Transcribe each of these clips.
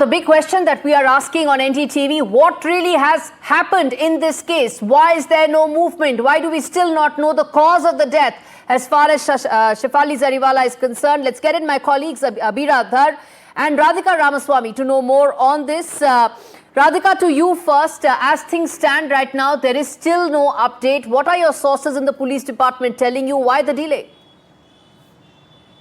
The big question that we are asking on NDTV, what really has happened in this case? Why is there no movement? Why do we still not know the cause of the death as far as Shefali Jariwala is concerned? Let's get in my colleagues Abira Dhar and Radhika Ramaswamy to know more on this. Radhika, to you first. As things stand right now, there is still no update. What are your sources in the police department telling you? Why the delay?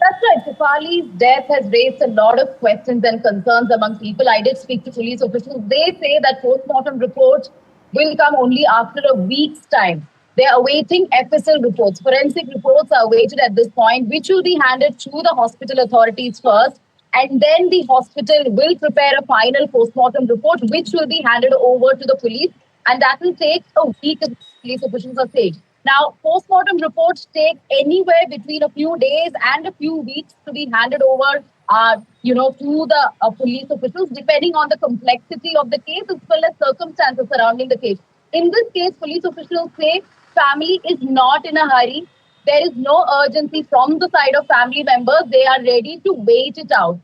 That's right. Shefali's death has raised a lot of questions and concerns among people. I did speak to police officials. They say that post-mortem reports will come only after a week's time. They are awaiting FSL reports. Forensic reports are awaited at this point, which will be handed to the hospital authorities first. And then the hospital will prepare a final post-mortem report, which will be handed over to the police. And that will take a week, as police officials are saying. Now, post-mortem reports take anywhere between a few days and a few weeks to be handed over, to the police officials, depending on the complexity of the case as well as circumstances surrounding the case. In this case, police officials say family is not in a hurry. There is no urgency from the side of family members. They are ready to wait it out.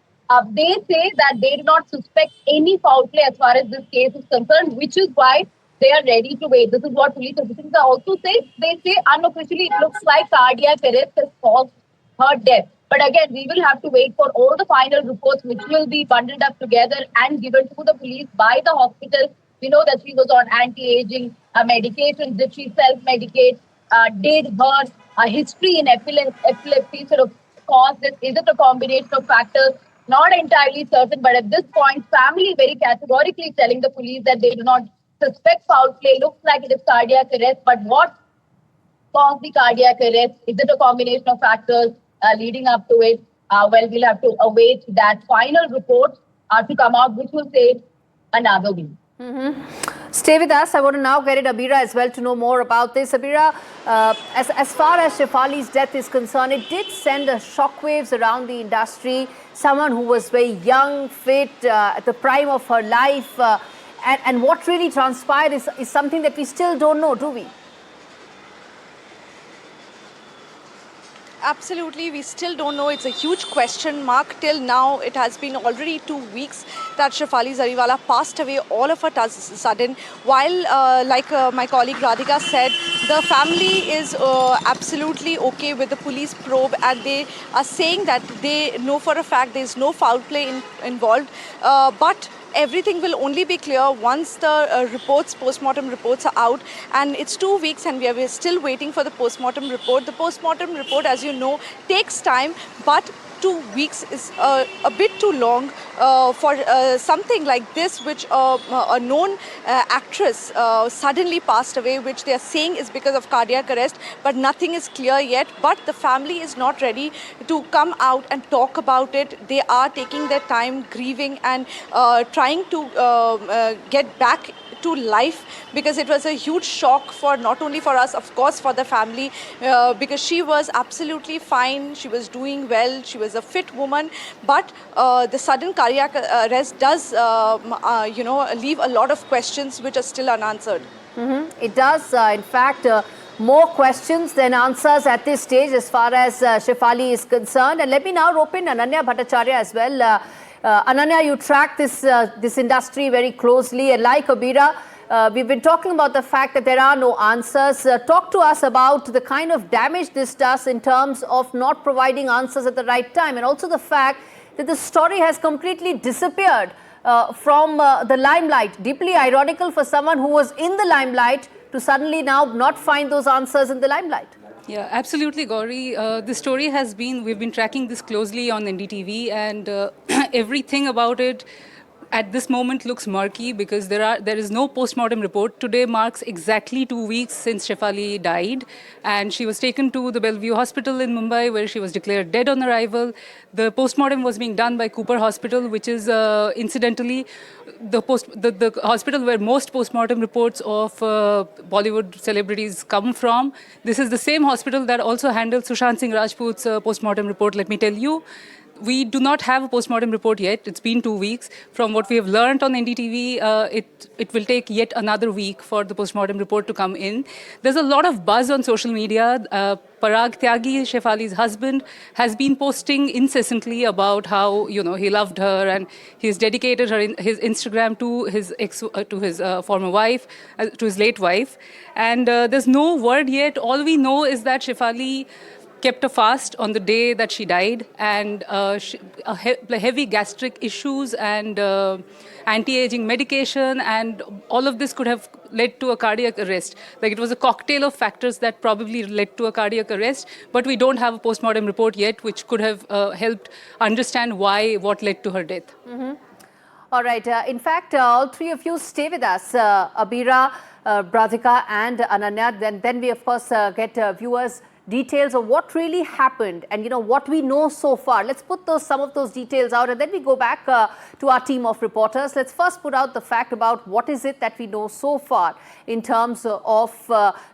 They say that they do not suspect any foul play as far as this case is concerned, which is why they are ready to wait. This is what police officials are also saying. They say unofficially it looks like cardiac arrest has caused her death. But again, we will have to wait for all the final reports, which will be bundled up together and given to the police by the hospital. We know that she was on anti-aging medication. Did she self-medicate? Did her history in epilepsy sort of cause this? Is it a combination of factors? Not entirely certain, but at this point, family very categorically telling the police that they do not suspect foul play. Looks like it is cardiac arrest, but what caused the cardiac arrest? Is it a combination of factors leading up to it? Well, we'll have to await that final report to come out, which will take another week. Stay with us. I want to now get it Abira as well to know more about this. Abira, as far as Shefali's death is concerned, it did send shockwaves around the industry. Someone who was very young, fit, at the prime of her life. And what really transpired is something that we still don't know, do we? Absolutely, we still don't know. It's a huge question mark. Till now, it has been already 2 weeks that Shefali Jariwala passed away, all of a sudden. While, like my colleague Radhika said, the family is absolutely okay with the police probe, and they are saying that they know for a fact there is no foul play involved. But everything will only be clear once the post-mortem reports are out, and it's 2 weeks and we are still waiting for the post-mortem report. The post-mortem report, as you know, takes time, but 2 weeks is a bit too long for something like this, which a known actress suddenly passed away, which they are saying is because of cardiac arrest, but nothing is clear yet. But the family is not ready to come out and talk about it. They are taking their time, grieving and trying to get back to life, because it was a huge shock for not only for us, of course for the family, because she was absolutely fine, she was doing well, she was a fit woman, but the sudden cardiac arrest does leave a lot of questions which are still unanswered. It does, in fact, more questions than answers at this stage as far as Shefali is concerned. And let me now rope in Ananya Bhattacharya as well. Ananya, you track this industry very closely, and like Abira, we've been talking about the fact that there are no answers. Talk to us about the kind of damage this does in terms of not providing answers at the right time, and also the fact that the story has completely disappeared from the limelight. Deeply ironical for someone who was in the limelight to suddenly now not find those answers in the limelight. Yeah, absolutely, Gauri. The story has been, we've been tracking this closely on NDTV, and everything about it at this moment looks murky, because there is no post-mortem report. Today marks exactly 2 weeks since Shefali died, and she was taken to the Bellevue Hospital in Mumbai, where she was declared dead on arrival. The post-mortem was being done by Cooper Hospital, which is incidentally the hospital where most post-mortem reports of Bollywood celebrities come from. This is the same hospital that also handles Sushant Singh Rajput's post-mortem report, let me tell you. we do not have a postmortem report yet. It's been 2 weeks. From what we have learned on NDTV, it will take yet another week for the postmortem report to come in. There's a lot of buzz on social media. Parag Tyagi, Shefali's husband, has been posting incessantly about how he loved her and he's dedicated his Instagram to his former wife, to his late wife. And there's no word yet. All we know is that Shefali kept a fast on the day that she died, and heavy gastric issues and anti-aging medication, and all of this could have led to a cardiac arrest. Like, it was a cocktail of factors that probably led to a cardiac arrest, but we don't have a postmortem report yet, which could have helped understand what led to her death. All right. In fact, all three of you stay with us, Abira, Radhika and Ananya. Then we, of course, get viewers' details of what really happened and what we know so far. Let's put some of those details out, and then we go back to our team of reporters. Let's first put out the fact about what is it that we know so far in terms of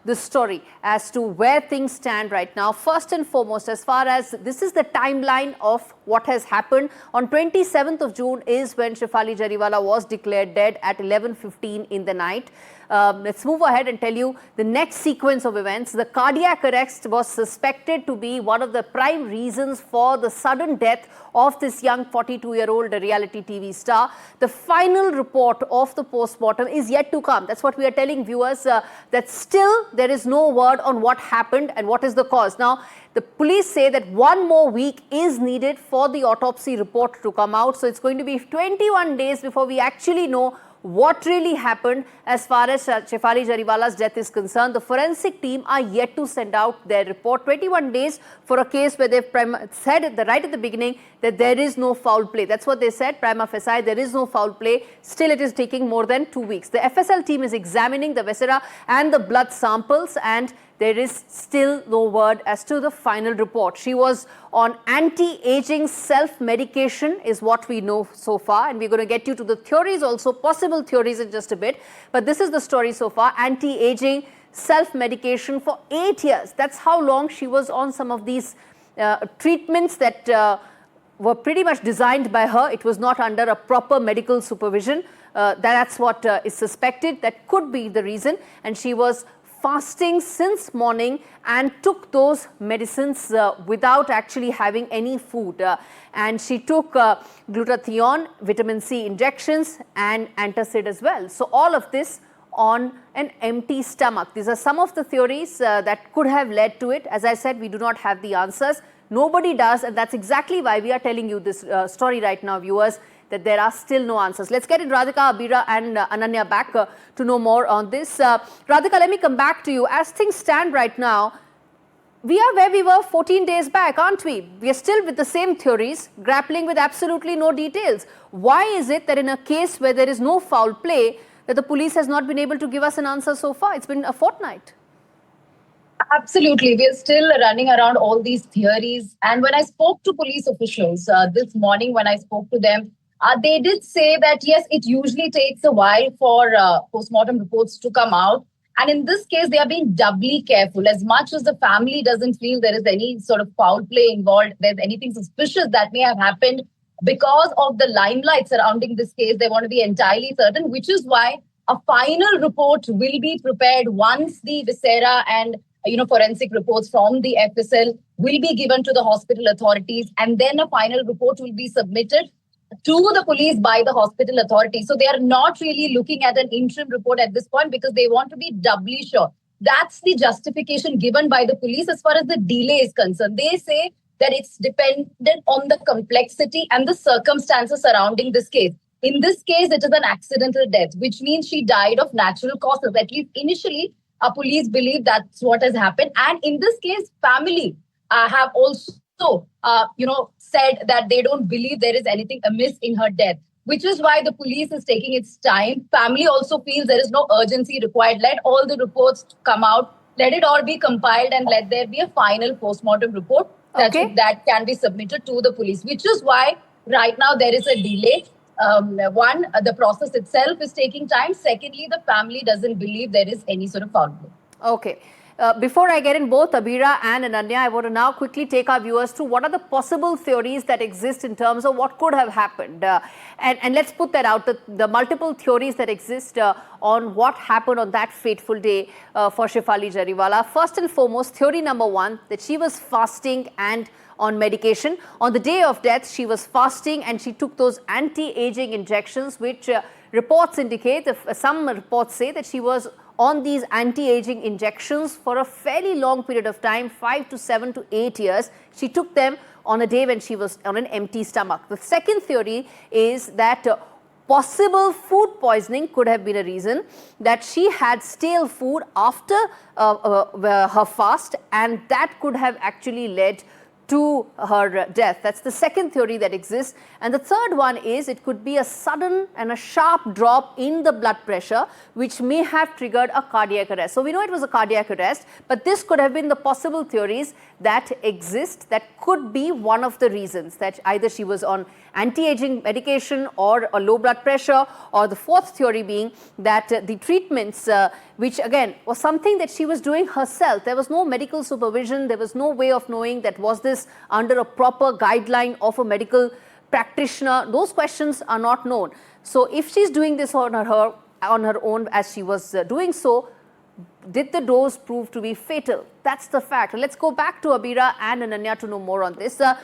the story as to where things stand right now. First and foremost, as far as this is the timeline of what has happened, on 27th of June is when Shefali Jariwala was declared dead at 11:15 in the night. Let's move ahead and tell you the next sequence of events. The cardiac arrest was suspected to be one of the prime reasons for the sudden death of this young 42-year-old reality TV star. The final report of the postmortem is yet to come. That's what we are telling viewers, that still there is no word on what happened and what is the cause. Now, the police say that 1 more week is needed for the autopsy report to come out. So it's going to be 21 days before we actually know what really happened as far as Shefali Jariwala's death is concerned. The forensic team are yet to send out their report. 21 days for a case where they've said right at the beginning that there is no foul play. That's what they said, prima facie, there is no foul play. Still, it is taking more than 2 weeks. The FSL team is examining the viscera and the blood samples, and there is still no word as to the final report. She was on anti-aging self-medication is what we know so far, and we're going to get you to the theories also, possible theories in just a bit. But this is the story so far. Anti-aging self-medication for 8 years. That's how long she was on some of these treatments that were pretty much designed by her. It was not under a proper medical supervision. That's what is suspected. That could be the reason. And she was fasting since morning and took those medicines without actually having any food. And she took glutathione, vitamin C injections and antacid as well. So all of this on an empty stomach. These are some of the theories that could have led to it. As I said, we do not have the answers. Nobody does, and that's exactly why we are telling you this story right now, viewers, that there are still no answers. Let's get in Radhika, Abira and Ananya back to know more on this. Radhika, let me come back to you. As things stand right now, we are where we were 14 days back, aren't we? We are still with the same theories, grappling with absolutely no details. Why is it that in a case where there is no foul play, that the police has not been able to give us an answer so far? It's been a fortnight. Absolutely. We are still running around all these theories. And when I spoke to police officials this morning, when I spoke to them, they did say that, yes, it usually takes a while for postmortem reports to come out. And in this case, they are being doubly careful. As much as the family doesn't feel there is any sort of foul play involved, there's anything suspicious that may have happened, because of the limelight surrounding this case, they want to be entirely certain, which is why a final report will be prepared once the viscera and forensic reports from the FSL will be given to the hospital authorities, and then a final report will be submitted to the police by the hospital authorities. So they are not really looking at an interim report at this point because they want to be doubly sure. That's the justification given by the police as far as the delay is concerned. They say that it's dependent on the complexity and the circumstances surrounding this case. In this case, it is an accidental death, which means she died of natural causes. At least initially, police believe that's what has happened. And in this case, family have also said that they don't believe there is anything amiss in her death, which is why the police is taking its time. Family also feels there is no urgency required. Let all the reports come out. Let it all be compiled and let there be a final postmortem report that can be submitted to the police, which is why right now there is a delay. One, the process itself is taking time. Secondly, the family doesn't believe there is any sort of foul play. Okay. Before I get in both Abira and Ananya, I want to now quickly take our viewers through what are the possible theories that exist in terms of what could have happened. And let's put that out, the multiple theories that exist on what happened on that fateful day for Shefali Jariwala. First and foremost, theory number one, that she was fasting and on medication. On the day of death, she was fasting and she took those anti-aging injections, which reports indicate, some reports say that she was on these anti-aging injections for a fairly long period of time, 5 to 7 to 8 years. She took them on a day when she was on an empty stomach. The second theory is that possible food poisoning could have been a reason, that she had stale food after her fast, and that could have actually led to her death. That's the second theory that exists. And the third one is it could be a sudden and a sharp drop in the blood pressure, which may have triggered a cardiac arrest. So we know it was a cardiac arrest, but this could have been the possible theories that exist that could be one of the reasons, that either she was on anti-aging medication or a low blood pressure, or the fourth theory being that the treatments, which again was something that she was doing herself. There was no medical supervision. There was no way of knowing that was this under a proper guideline of a medical practitioner. Those questions are not known. So if she's doing this on her own as she was doing so, did the dose prove to be fatal? That's the fact. Let's go back to Abira and Ananya to know more on this. Now,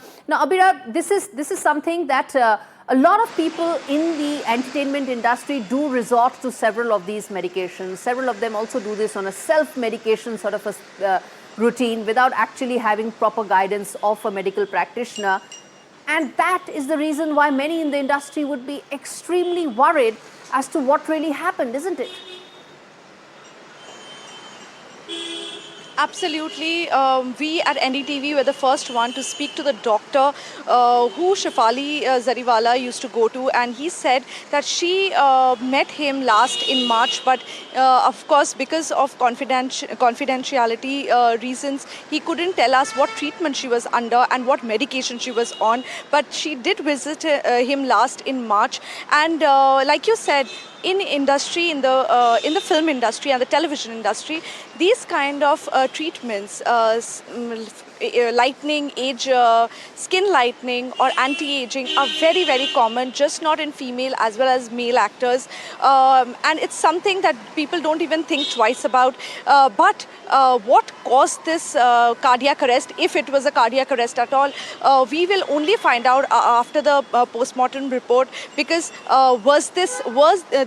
Abira, this is something that a lot of people in the entertainment industry do resort to several of these medications. Several of them also do this on a self-medication sort of a routine without actually having proper guidance of a medical practitioner. And that is the reason why many in the industry would be extremely worried as to what really happened, isn't it? Absolutely. We at NDTV were the first one to speak to the doctor who Shefali Jariwala used to go to, and he said that she met him last in March, but of course because of confidentiality reasons, he couldn't tell us what treatment she was under and what medication she was on, but she did visit him last in March. And like you said, in the film industry and the television industry, these kind of treatments, lightening, skin lightening or anti-aging are very, very common, just not in female as well as male actors. And it's something that people don't even think twice about. But what caused this cardiac arrest, if it was a cardiac arrest at all, we will only find out after the post-mortem report, because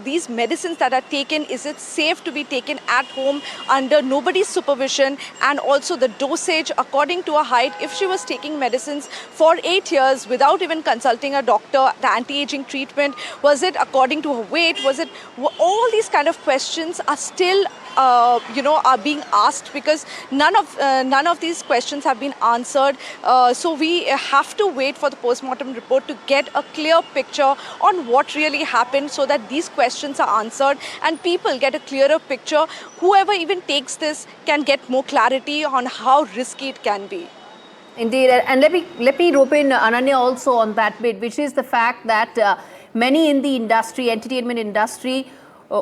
these medicines that are taken, is it safe to be taken at home under nobody's supervision, and also the dosage according to her height. If she was taking medicines for 8 years without even consulting a doctor, the anti-aging treatment, was it according to her weight? Was it, all these kind of questions are still are being asked, because none of these questions have been answered. So we have to wait for the post-mortem report to get a clear picture on what really happened, so that these questions are answered and people get a clearer picture. Whoever even takes this can get more clarity on how risky it can be. Indeed, and let me rope in Ananya also on that bit, which is the fact that many in the industry, entertainment industry,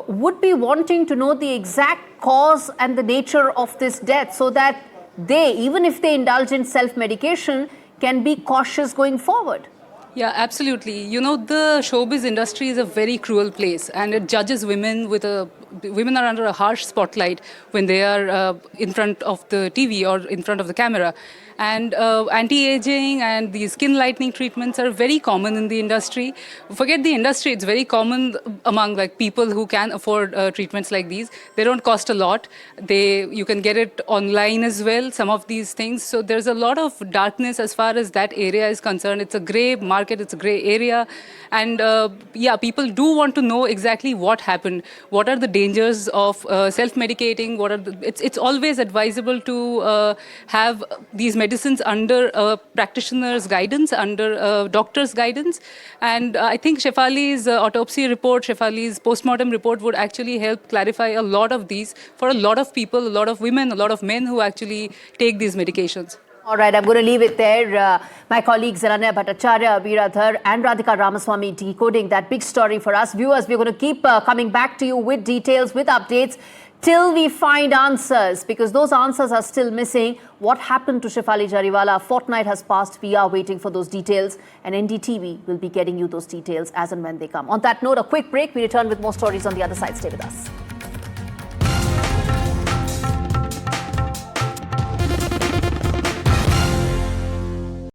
would be wanting to know the exact cause and the nature of this death, so that they, even if they indulge in self-medication, can be cautious going forward. Yeah, absolutely. You know, the showbiz industry is a very cruel place, and it judges women women are under a harsh spotlight when they are in front of the TV or in front of the camera. And anti-aging and the skin lightening treatments are very common in the industry. Forget the industry, it's very common among people who can afford treatments like these. They don't cost a lot. You can get it online as well, some of these things. So there's a lot of darkness as far as that area is concerned. It's a gray market, it's a gray area. And yeah, people do want to know exactly what happened. What are the dangers of self-medicating? It's always advisable to have these medicines under a practitioner's guidance, under a doctor's guidance. And I think Shefali's autopsy report, Shefali's postmortem report would actually help clarify a lot of these for a lot of people, a lot of women, a lot of men who actually take these medications. All right, I'm going to leave it there. My colleagues Ananya Bhattacharya, Abira Dhar and Radhika Ramaswamy decoding that big story for us. Viewers, we're going to keep coming back to you with details, with updates. till we find answers, because those answers are still missing. What happened to Shefali Jariwala? A fortnight has passed. We are waiting for those details, and NDTV will be getting you those details as and when they come. On that note, a quick break. We return with more stories on the other side. Stay with us.